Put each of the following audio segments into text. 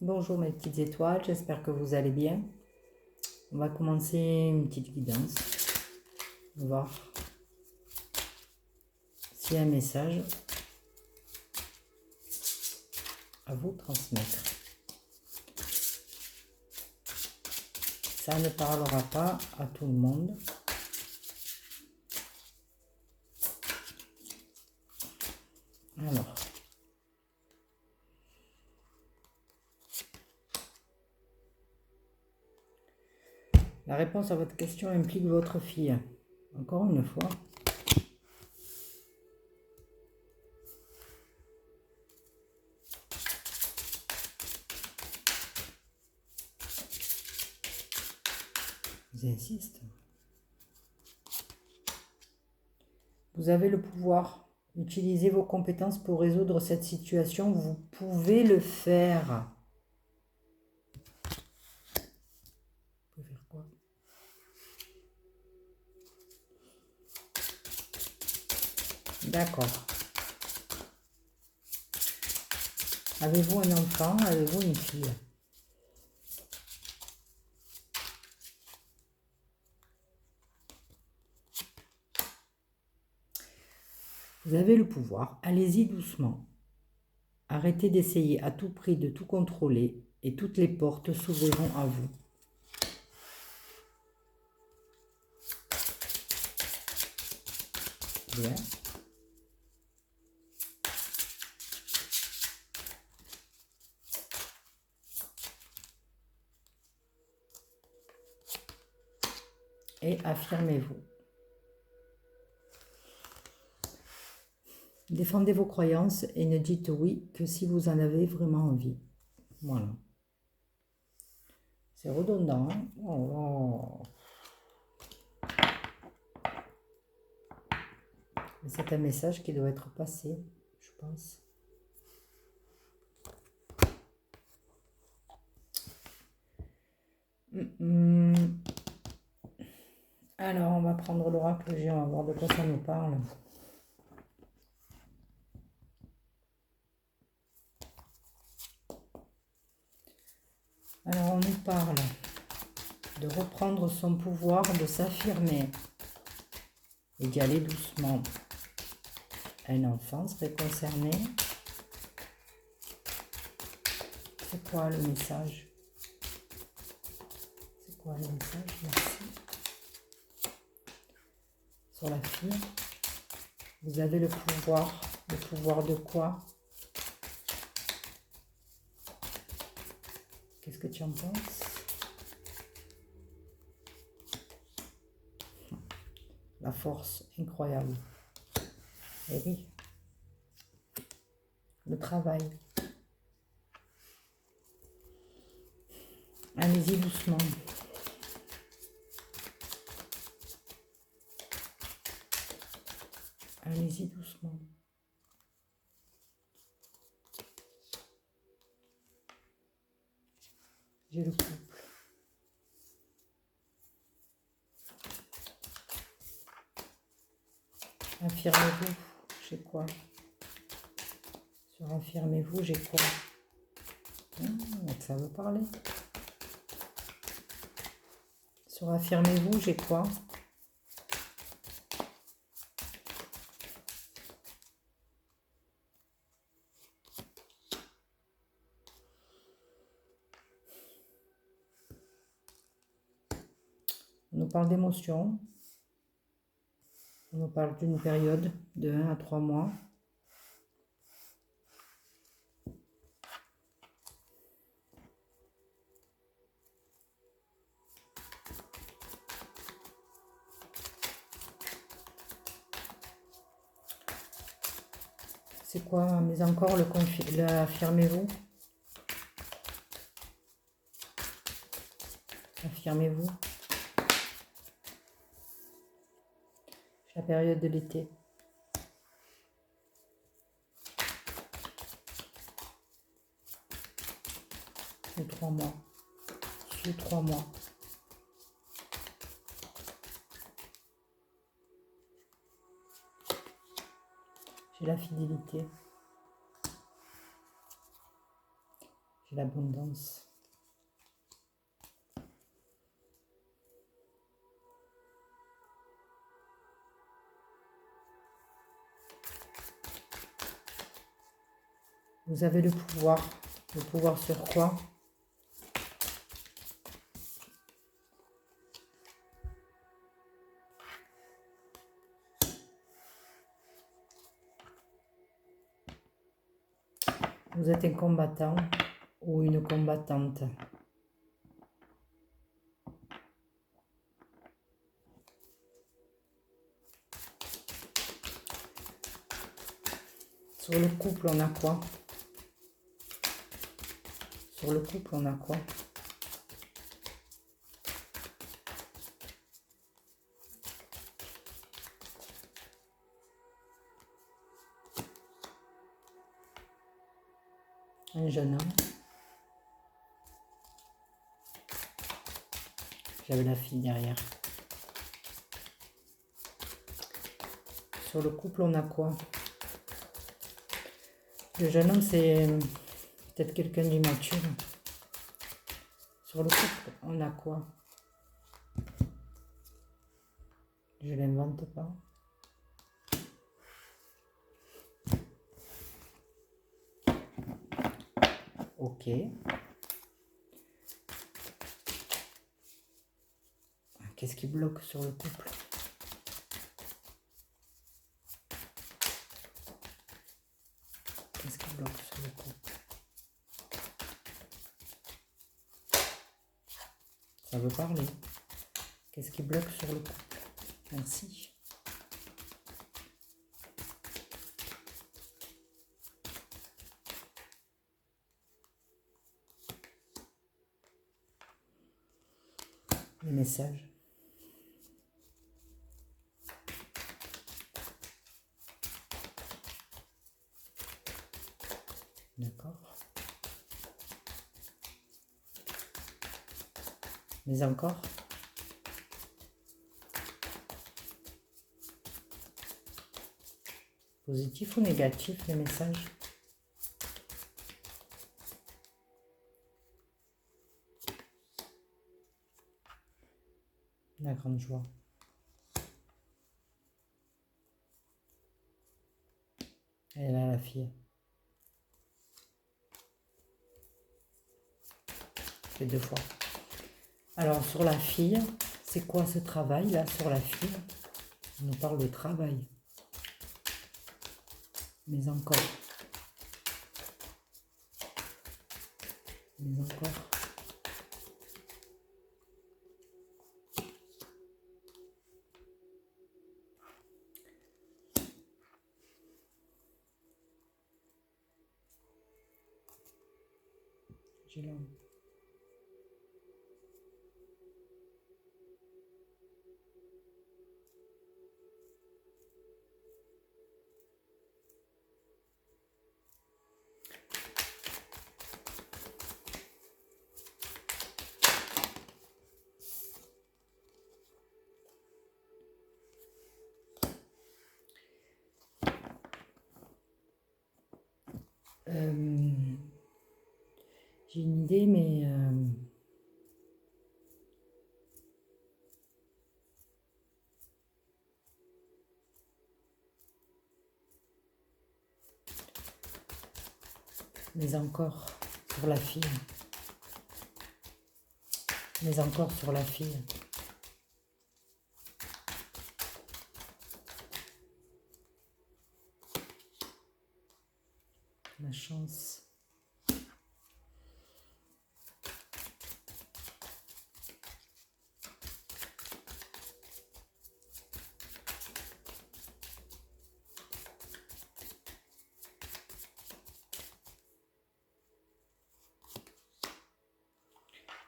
Bonjour mes petites étoiles, j'espère que vous allez bien. On va commencer une petite guidance. On va voir s'il y a un message à vous transmettre. Ça ne parlera pas à tout le monde. Alors, la réponse à votre question implique votre fille. Encore une fois. J'insiste. Vous avez le pouvoir. Utilisez vos compétences pour résoudre cette situation. Vous pouvez le faire. Vous pouvez faire quoi? D'accord. Avez-vous un enfant? Avez-vous une fille? Vous avez le pouvoir. Allez-y doucement. Arrêtez d'essayer à tout prix de tout contrôler et toutes les portes s'ouvriront à vous. Bien. Et affirmez-vous. Défendez vos croyances et ne dites oui que si vous en avez vraiment envie. Voilà. C'est redondant, hein? Oh. Mais c'est un message qui doit être passé, je pense. Alors, on va prendre l'oracle G, on va voir de quoi ça nous parle. Alors, on nous parle de reprendre son pouvoir, de s'affirmer et d'y aller doucement. Un enfant serait concerné. C'est quoi le message? C'est quoi le message? Merci. Sur la fille, vous avez le pouvoir. Le pouvoir de quoi? Qu'est-ce que tu en penses? La force, incroyable. Eh oui. Le travail. Allez-y doucement. Allez-y doucement. J'ai le couple. Affirmez-vous. J'ai quoi? Sur affirmez-vous, j'ai quoi? Ça veut parler. Sur affirmez-vous, j'ai quoi? On nous parle d'émotion. On nous parle d'une période de 1 à 3 mois. C'est quoi? Mais encore le affirmez-vous. Affirmez-vous. La période de l'été. Sous 3 mois. Sous 3 mois. J'ai la fidélité. C'est l'abondance. Vous avez le pouvoir. Le pouvoir sur quoi? Vous êtes un combattant ou une combattante. Sur le couple, on a quoi? Sur le couple, on a quoi? Un jeune homme. J'avais la fille derrière. Sur le couple, on a quoi? Le jeune homme, c'est peut-être quelqu'un d'immature. Sur le couple, on a quoi? Je l'invente pas. Ok. Qu'est-ce qui bloque sur le couple? Qu'est-ce qui bloque sur le couple? Ça veut parler. Qu'est-ce qui bloque sur le couple? Merci. Les messages. D'accord. Mais encore. Positif ou négatif, les messages? La grande joie. Elle a la fille. C'est 2 fois. Alors, sur la fille, c'est quoi ce travail, là, sur la fille? On nous parle de travail. Mais encore. Mais encore. J'ai l'homme. J'ai une idée, mais encore sur la fille. Mais encore sur la fille. La chance.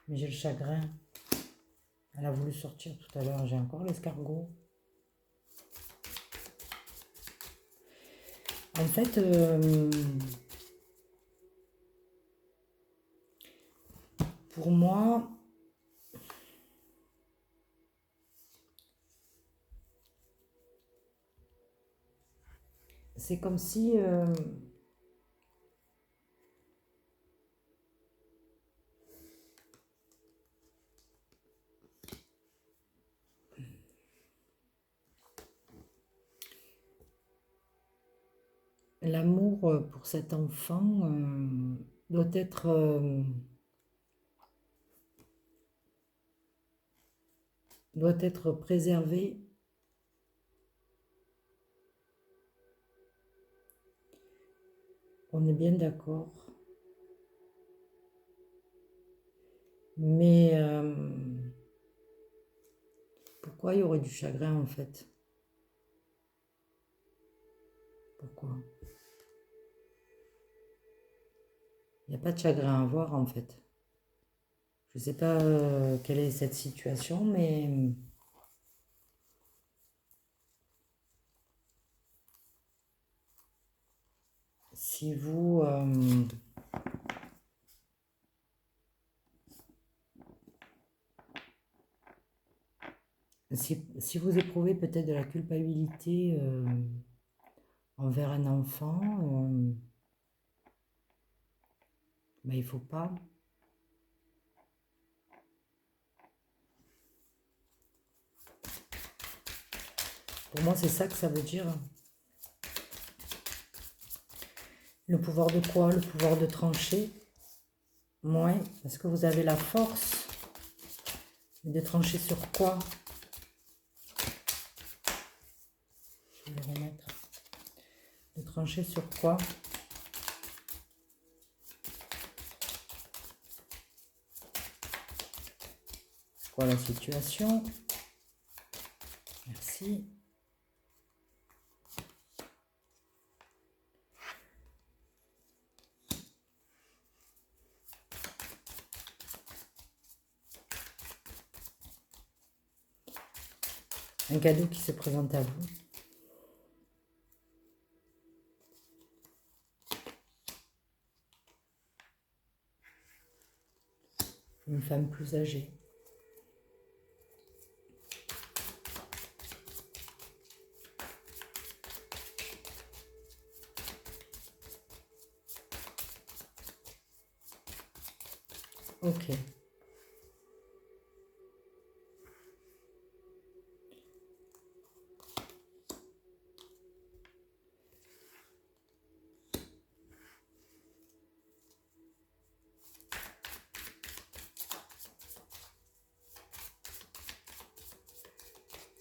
Mais j'ai le chagrin. Elle a voulu sortir tout à l'heure. J'ai encore l'escargot. En fait, pour moi, c'est comme si L'amour pour cet enfant doit être préservé. On est bien d'accord. Mais pourquoi il y aurait du chagrin en fait? Pourquoi? Il n'y a pas de chagrin à voir en fait. Je ne sais pas quelle est cette situation, mais si vous... si vous éprouvez peut-être de la culpabilité envers un enfant, ben, il ne faut pas. Pour moi, c'est ça que ça veut dire. Le pouvoir de quoi? Le pouvoir de trancher. Ouais, parce que vous avez la force de trancher sur quoi? Je vais le remettre. De trancher sur quoi? C'est quoi la situation? Merci. Un cadeau qui se présente à vous. Une femme plus âgée. Ok.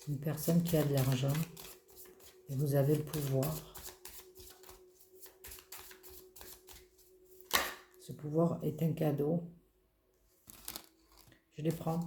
Une personne qui a de l'argent et vous avez le pouvoir. Ce pouvoir est un cadeau. Je les prends.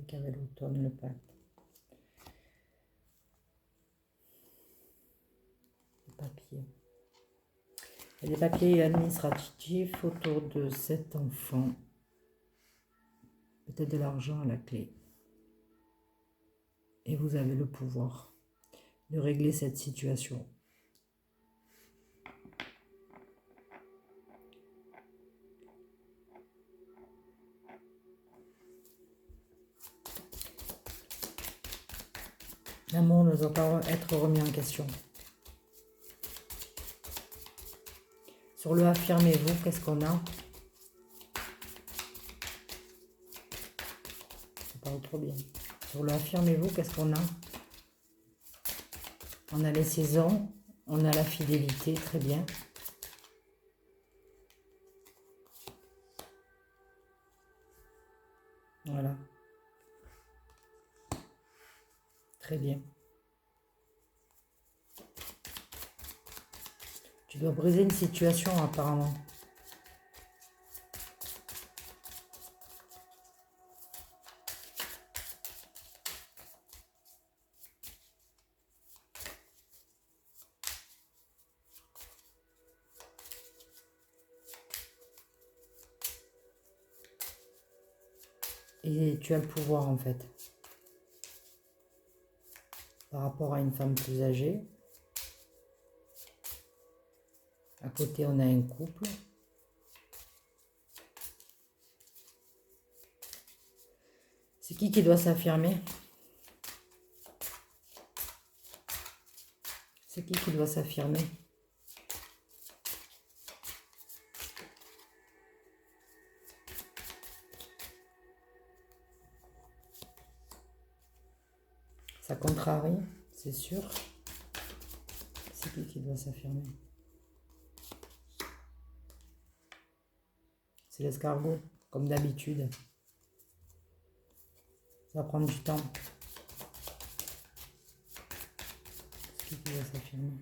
C'est avec l'automne, le pacte. Les papiers. Il y a des papiers administratifs autour de cet enfant. Peut-être de l'argent à la clé. Et vous avez le pouvoir de régler cette situation. L'amour ne doit pas être remis en question. Sur le affirmez-vous, qu'est-ce qu'on a? Ça parle trop bien. Sur le affirmez-vous, qu'est-ce qu'on a? On a les saisons, on a la fidélité, très bien. Voilà. Très bien. Tu dois briser une situation apparemment. Et tu as le pouvoir en fait. Par rapport à une femme plus âgée. À côté, on a un couple. C'est qui doit s'affirmer? C'est qui doit s'affirmer? Ça contrarie, c'est sûr. C'est qui doit s'affirmer? C'est l'escargot, comme d'habitude. Ça va prendre du temps. C'est qui doit s'affirmer?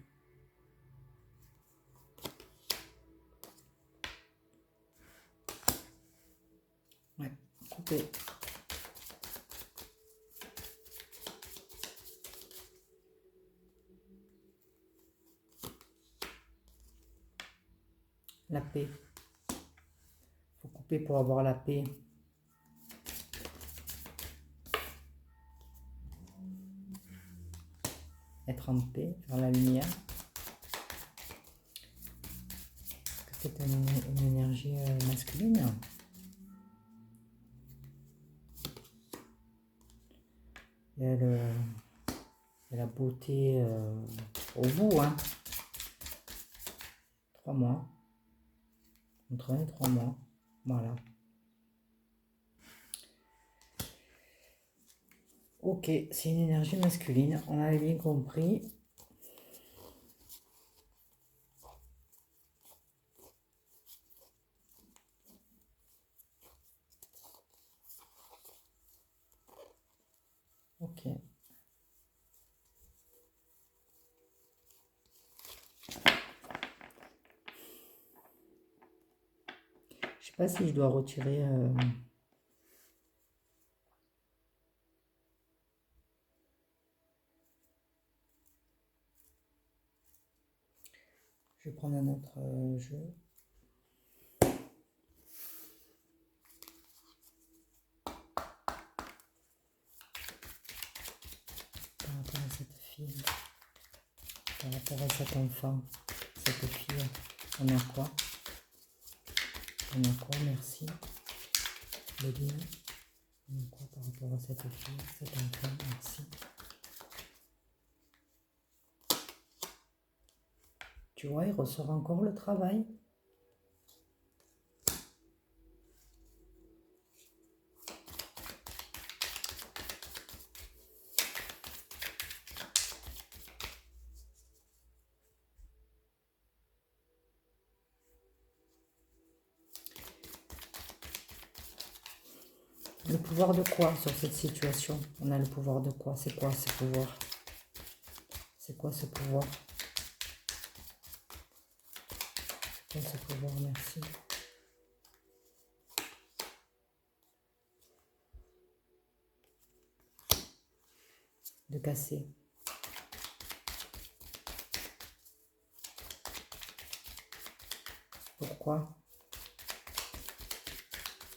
Ouais, coupé. La paix. Faut couper pour avoir la paix. Être en paix, faire la lumière. C'est une énergie masculine. Et la beauté au bout, hein. 3 mois. Entre 1 et 3 mois. Voilà. Ok, c'est une énergie masculine. On avait bien compris. Ok. Je sais pas si je dois retirer... Je vais prendre un autre jeu. Par rapport à cette fille. Par rapport à cet enfant. Cette fille. On a quoi? On a quoi? Merci. Béline. On a quoi par rapport à cette fille, cet enfant? Merci. Tu vois, il ressort encore le travail. Le pouvoir de quoi sur cette situation? On a le pouvoir de quoi? C'est quoi ce pouvoir? C'est quoi ce pouvoir? C'est quoi ce pouvoir? Merci. De casser. Pourquoi?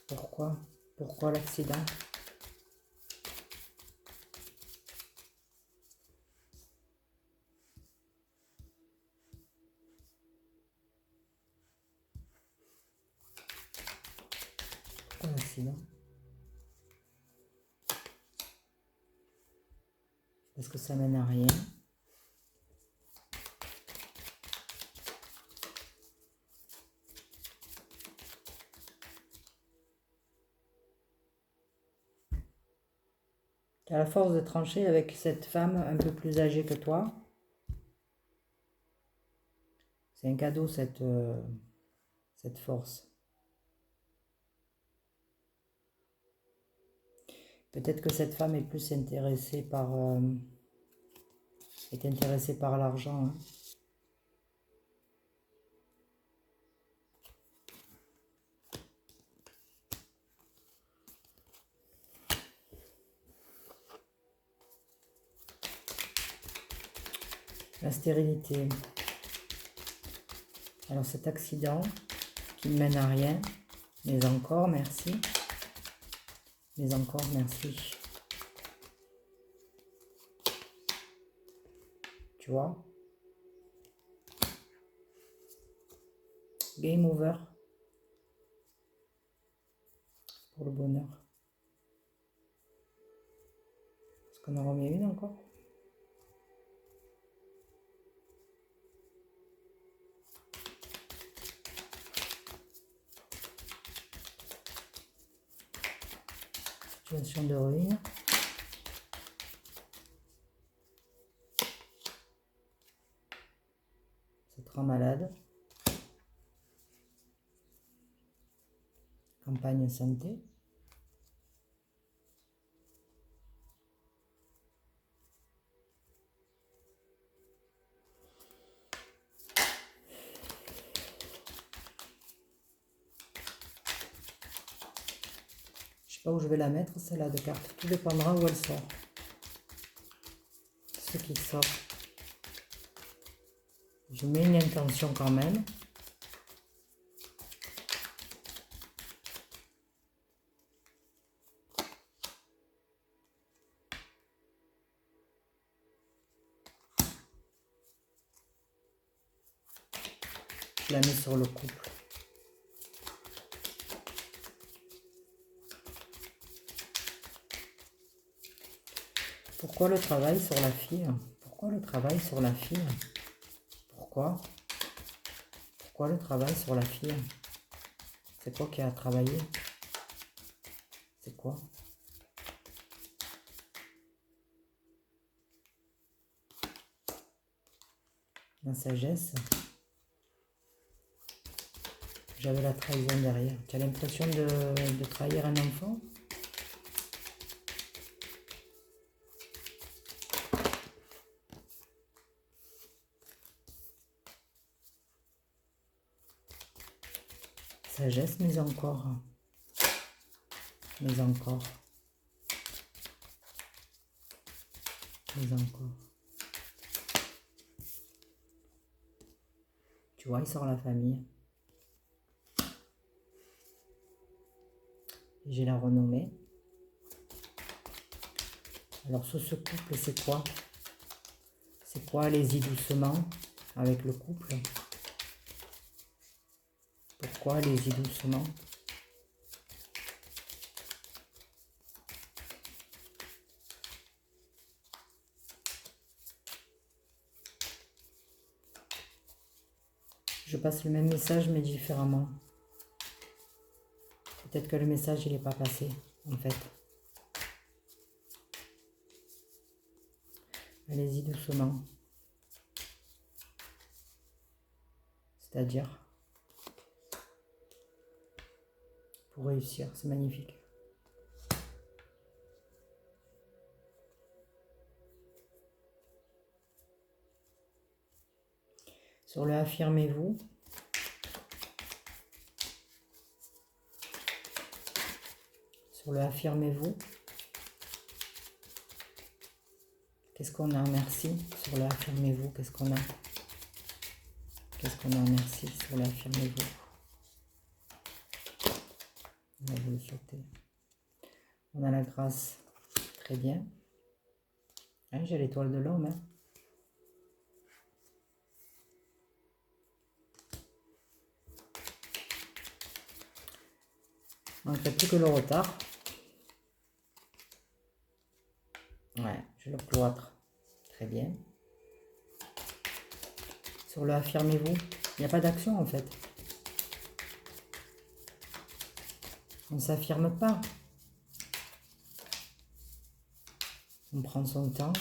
Pourquoi? Pourquoi l'accident? Pourquoi l'accident? Parce que ça mène à rien. Tu as la force de trancher avec cette femme un peu plus âgée que toi. C'est un cadeau, cette force. Peut-être que cette femme est plus intéressée par... est intéressée par l'argent. Hein. La stérilité. Alors cet accident qui ne mène à rien, mais encore merci. Mais encore merci. Tu vois? Game over. Pour le bonheur. qu'on en remet une encore? Situation de ruine. C'est trop malade. Campagne santé. Je sais pas où je vais la mettre, celle-là de carte. Tout dépendra où elle sort. Ce qui sort. Je mets une intention quand même. Je la mets sur le couple. Pourquoi le travail sur la fille? Pourquoi le travail sur la fille? Pourquoi? Pourquoi le travail sur la fille? C'est quoi qui a travaillé? C'est quoi? La sagesse. J'avais la trahison derrière. Tu as l'impression de trahir un enfant? Sagesse, mais encore. Mais encore. Mais encore. Tu vois, il sort la famille. J'ai la renommée. Alors, sur ce couple, c'est quoi? C'est quoi? Allez-y doucement avec le couple. Pourquoi allez-y doucement? Je passe le même message, mais différemment. Peut-être que le message, il n'est pas passé, en fait. Allez-y doucement. C'est-à-dire, pour réussir, c'est magnifique. Sur le affirmez-vous. Sur le affirmez-vous. Qu'est-ce qu'on a? Merci. Sur le affirmez-vous, qu'est-ce qu'on a? Qu'est-ce qu'on a? Merci. Sur le affirmez-vous. On va vous le souhaiter. On a la grâce. Très bien. Hein, j'ai l'étoile de l'homme. Hein. On ne fait plus que le retard. Ouais, je le cloître. Très bien. Sur le affirmez-vous, il n'y a pas d'action en fait. On ne s'affirme pas. On prend son temps.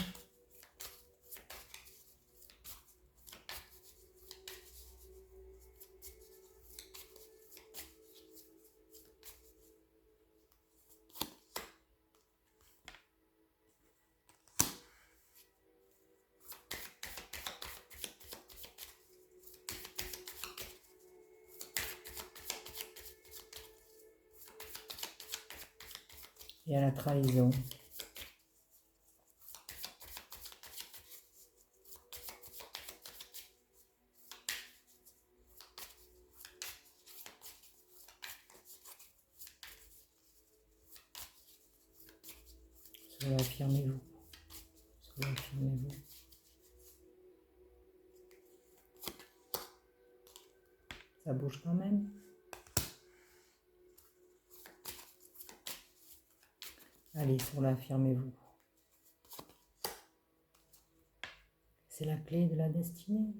Et à la trahison. Sur le affirmez-vous. Sur le affirmez-vous. Ça bouge quand même. Allez, sur le affirmez-vous. C'est la clé de la destinée.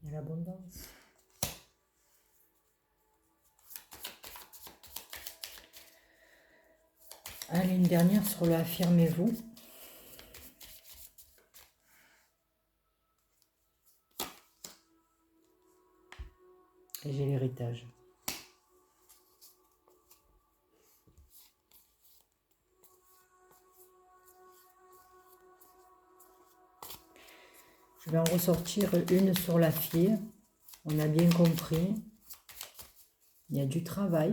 Et l'abondance. Allez, une dernière sur le affirmez-vous. Et j'ai l'héritage. Je vais en ressortir une sur la fille. On a bien compris. Il y a du travail.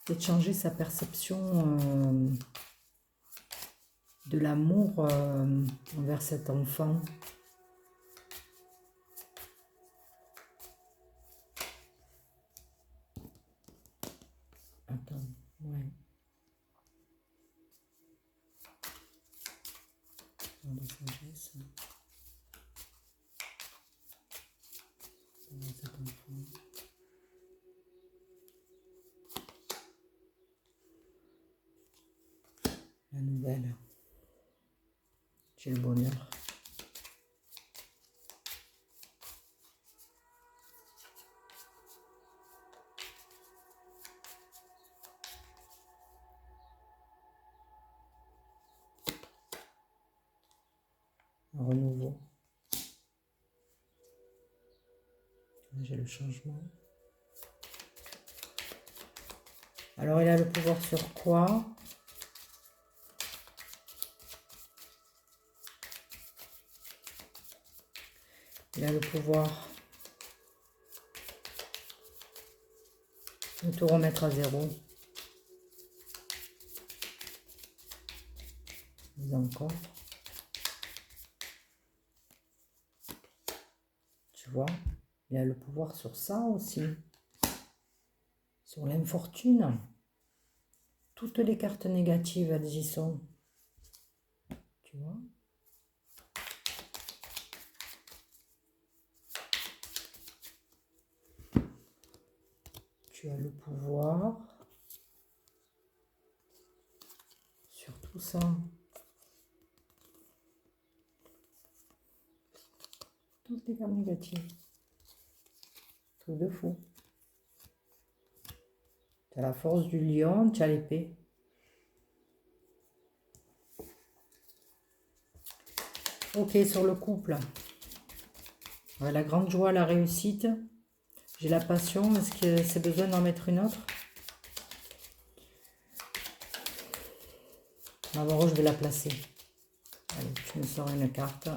Peut-être changer sa perception de l'amour envers cet enfant. Attends, ouais. Dans la sagesse. Dans cet enfant. La nouvelle. J'ai le bonheur. Un renouveau. J'ai le changement. Alors, il a le pouvoir sur quoi? Il a le pouvoir de tout remettre à zéro. Mais encore. Tu vois, il a le pouvoir sur ça aussi. Sur l'infortune. Toutes les cartes négatives, elles y sont. Tu vois? Tu as le pouvoir sur tout ça. Toutes les cartes négatives. Truc de fou. Tu as la force du lion, tu as l'épée. Ok, sur le couple. Ouais, la grande joie, la réussite. J'ai la passion. Est-ce que c'est besoin d'en mettre une autre? D'abord, je vais la placer. Allez, tu me sors une carte.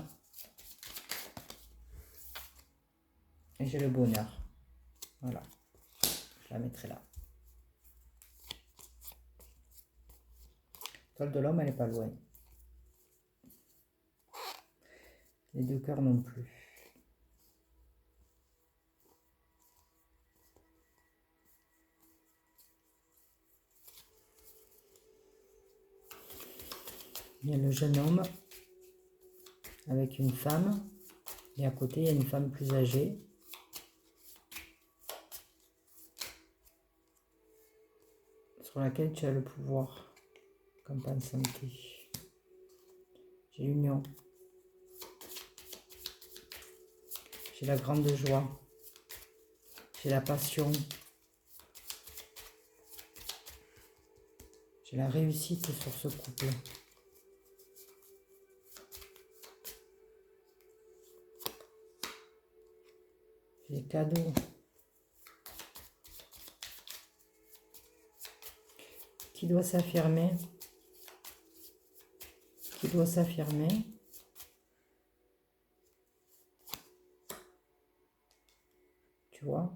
Et j'ai le bonheur. Voilà. Je la mettrai là. L'étoile de l'homme, elle n'est pas loin. Les deux cœurs non plus. Il y a le jeune homme avec une femme. Et à côté, il y a une femme plus âgée. Sur laquelle tu as le pouvoir. Campagne santé. J'ai l'union. J'ai la grande joie. J'ai la passion. J'ai la réussite sur ce couple. J'ai les cadeaux. Qui doit s'affirmer? Qui doit s'affirmer? Tu vois?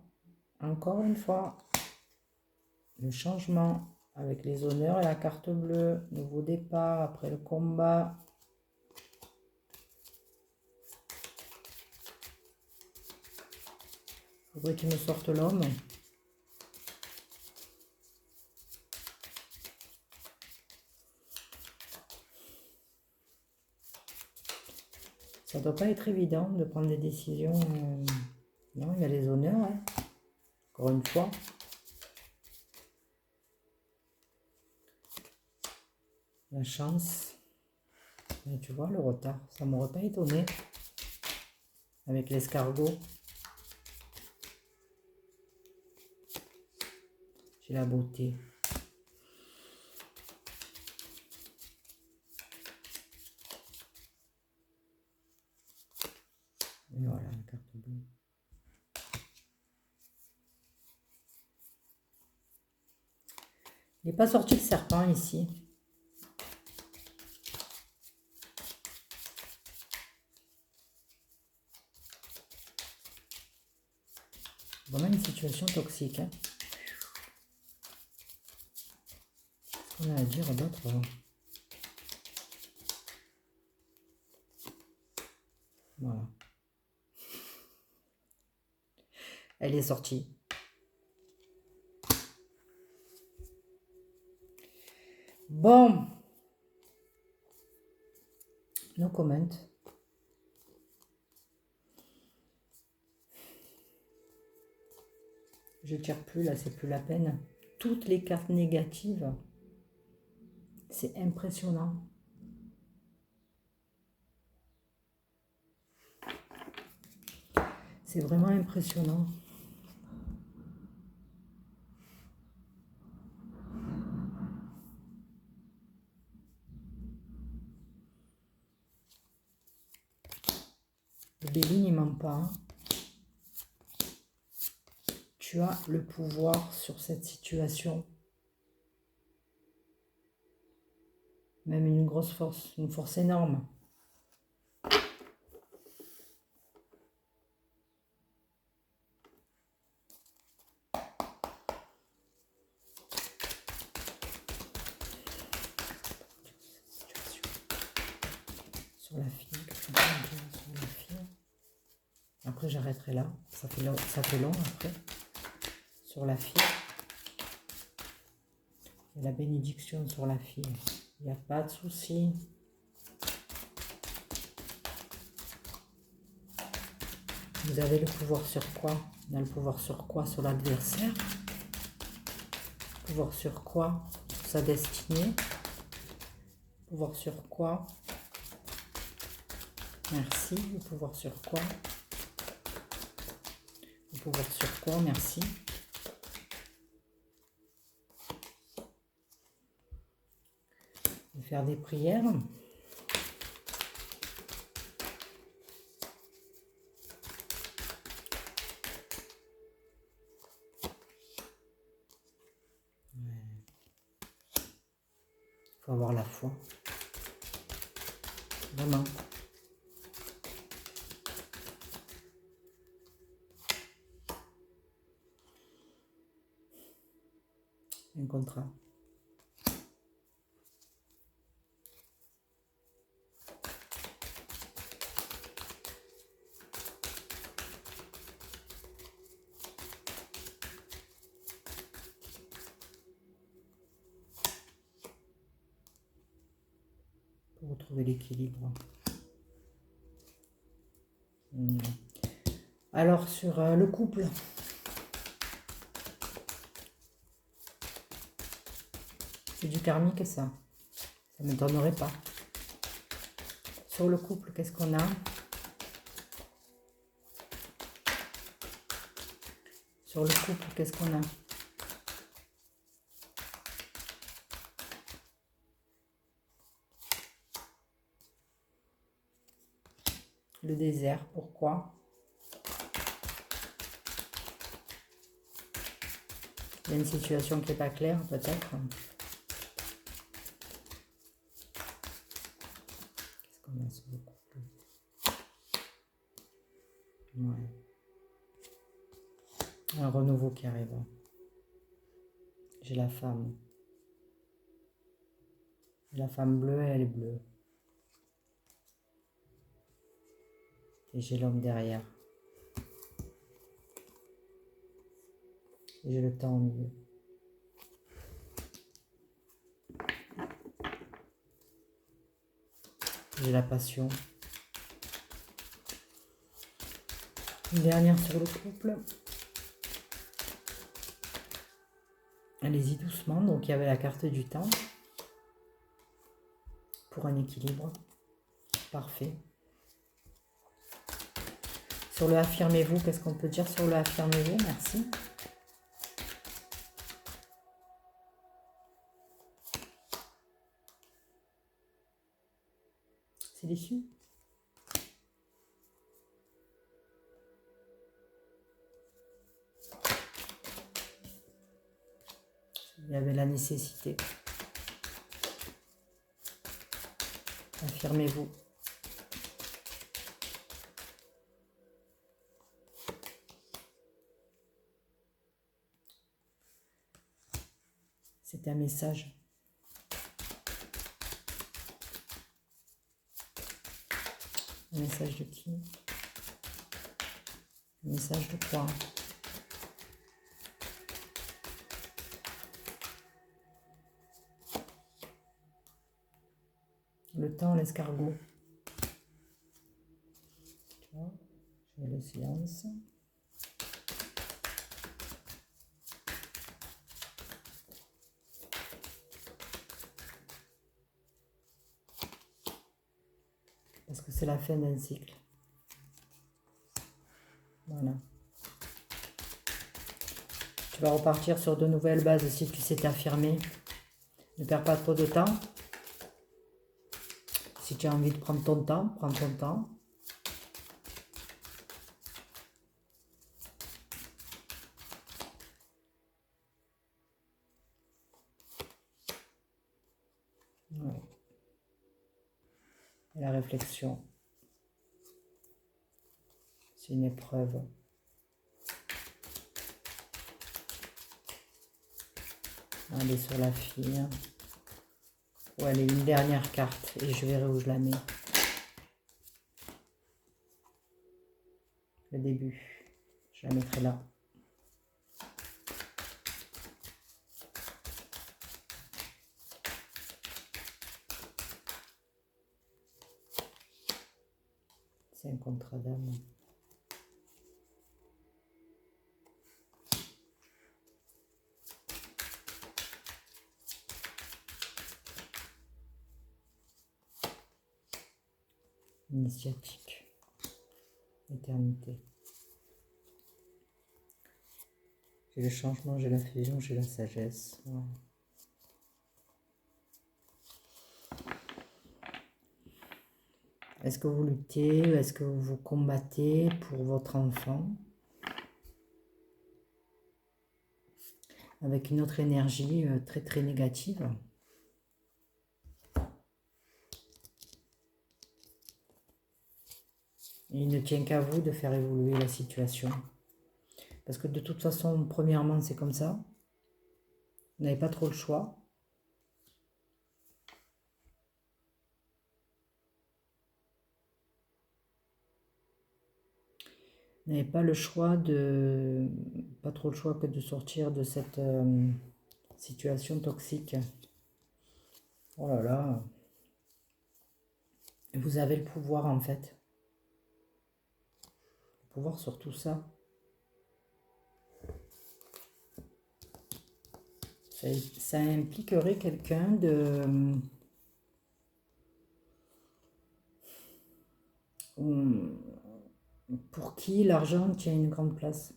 Encore une fois. le changement avec les honneurs et la carte bleue. Nouveau départ après le combat. Faudrait qu'il me sorte l'homme. Ça doit pas être évident de prendre des décisions. Non, il y a les honneurs, hein. Encore une fois. La chance. Mais tu vois, le retard, ça m'aurait pas étonné. Avec l'escargot. J'ai la beauté. Et voilà, la carte bleue. Il n'est pas sorti le serpent ici. Vraiment une situation toxique. Hein. Qu'est-ce qu'on a à dire d'autre? Voilà. Elle est sortie. Bon. No comment. Je tire plus là, c'est plus la peine. Toutes les cartes négatives. C'est impressionnant. C'est vraiment impressionnant. Le bébé n'y ment pas. Hein. Tu as le pouvoir sur cette situation. Même une grosse force, une force énorme. Sur la fille, qu'est-ce qu'on peut dire sur la fille? Après j'arrêterai là, ça fait long après. Sur la fille. Et la bénédiction sur la fille. Il n'y a pas de souci. Vous avez le pouvoir sur quoi? On a le pouvoir sur quoi? Sur l'adversaire. Pouvoir sur quoi? Sur sa destinée. Pouvoir sur quoi? Merci. Le pouvoir sur quoi? Le pouvoir sur quoi? Merci. Faire des prières. Il faut avoir la foi. Vraiment. Un contrat. Pour retrouver l'équilibre. Alors, sur le couple. C'est du karmique, ça. Ça ne m'étonnerait pas. Sur le couple, qu'est-ce qu'on a? Sur le couple, qu'est-ce qu'on a? Le désert, pourquoi? Il y a une situation qui n'est pas claire, peut-être. Qu'est-ce qu'on a sur le couple? Ouais. Un renouveau qui arrive. J'ai la femme. La femme bleue, elle est bleue. Et j'ai l'homme derrière. Et j'ai le temps au milieu. J'ai la passion. Une dernière sur le couple. Allez-y doucement. Donc il y avait la carte du temps. Pour un équilibre. Parfait. Sur le affirmez-vous, qu'est-ce qu'on peut dire sur le affirmez-vous? Merci. C'est l'issue. Il y avait la nécessité. Affirmez-vous. C'est un message. Un message de qui? Un message de quoi? Le temps, l'escargot. J'ai le silence. Parce que c'est la fin d'un cycle. Voilà. Tu vas repartir sur de nouvelles bases si tu sais t'affirmer. Ne perds pas trop de temps. Si tu as envie de prendre ton temps, prends ton temps. Ouais. Et la réflexion, c'est une épreuve. Allez sur la fille. Ou allez, une dernière carte et je verrai où je la mets. Le début, je la mettrai là. C'est un contrat d'âme. Initiatique. Éternité. J'ai le changement, j'ai la fusion, j'ai la sagesse. Ouais. Est-ce que vous luttez, est-ce que vous combattez pour votre enfant avec une autre énergie très très négative? Et il ne tient qu'à vous de faire évoluer la situation. Parce que de toute façon, premièrement, c'est comme ça. Vous n'avez pas trop le choix. Vous n'avez pas le choix de... Pas trop le choix que de sortir de cette situation toxique. Oh là là. Vous avez le pouvoir en fait. Le pouvoir sur tout ça. Ça impliquerait quelqu'un de... pour qui l'argent tient une grande place.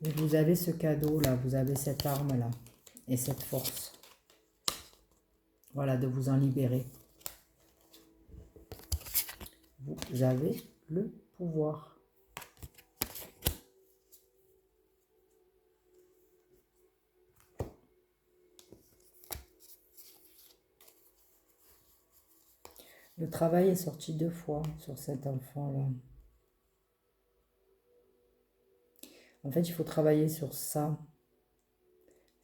Et vous avez ce cadeau là, vous avez cette arme là, et cette force. Voilà, de vous en libérer. Vous avez le pouvoir. Le travail est sorti 2 fois sur cet enfant-là. En fait, il faut travailler sur ça.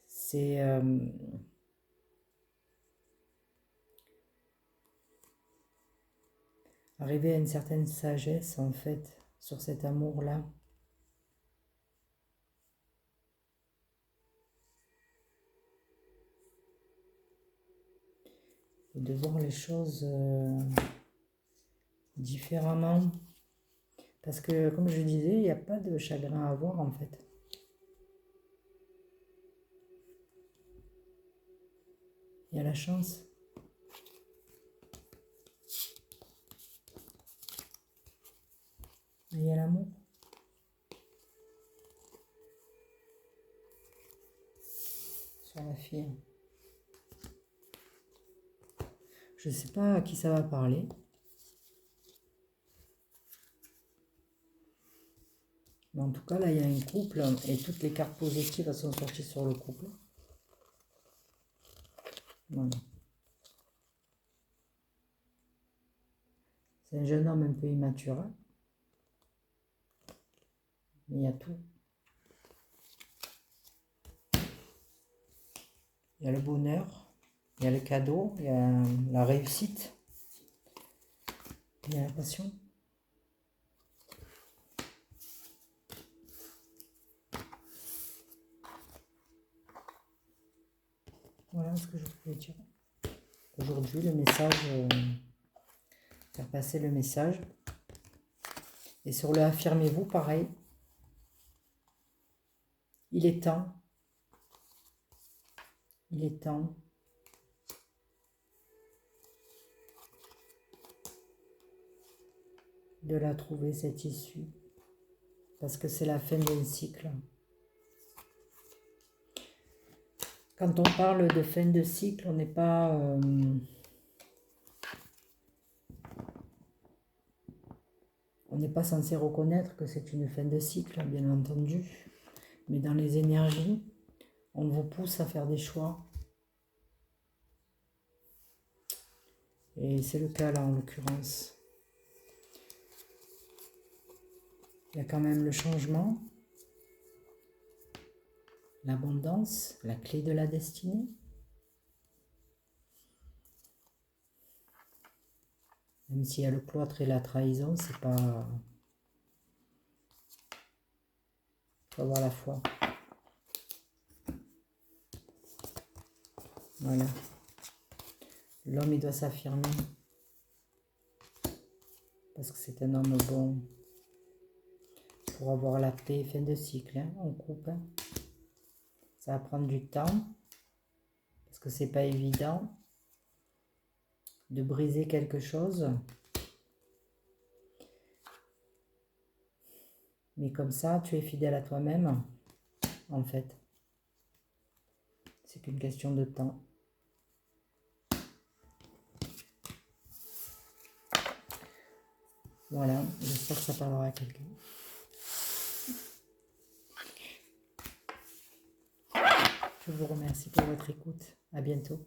C'est arriver à une certaine sagesse, en fait, sur cet amour-là. Et de voir les choses différemment. Parce que, comme je disais, il n'y a pas de chagrin à avoir, en fait. Il y a la chance. Il y a l'amour. Sur la fille. Je ne sais pas à qui ça va parler. Mais en tout cas, là, il y a un couple et toutes les cartes positives sont sorties sur le couple. Voilà. C'est un jeune homme un peu immature. Mais il y a tout. Il y a le bonheur, il y a le cadeau, il y a la réussite, il y a la passion. Voilà ce que je pouvais dire. Aujourd'hui, le message, faire passer le message. Et sur le affirmez-vous, pareil. Il est temps. Il est temps. De la trouver, cette issue. Parce que c'est la fin d'un cycle. Quand on parle de fin de cycle, on n'est pas... on n'est pas censé reconnaître que c'est une fin de cycle, bien entendu. Mais dans les énergies, on vous pousse à faire des choix. Et c'est le cas là, en l'occurrence. Il y a quand même le changement, l'abondance, la clé de la destinée. Même s'il y a le cloître et la trahison, c'est pas... Il faut avoir la foi. Voilà. L'homme, il doit s'affirmer. Parce que c'est un homme bon. Pour avoir la paix, fin de cycle, hein, on coupe. Hein. Ça va prendre du temps. Parce que c'est pas évident de briser quelque chose. Mais comme ça, tu es fidèle à toi-même, en fait. C'est qu'une question de temps. Voilà, j'espère que ça parlera à quelqu'un. Je vous remercie pour votre écoute. À bientôt.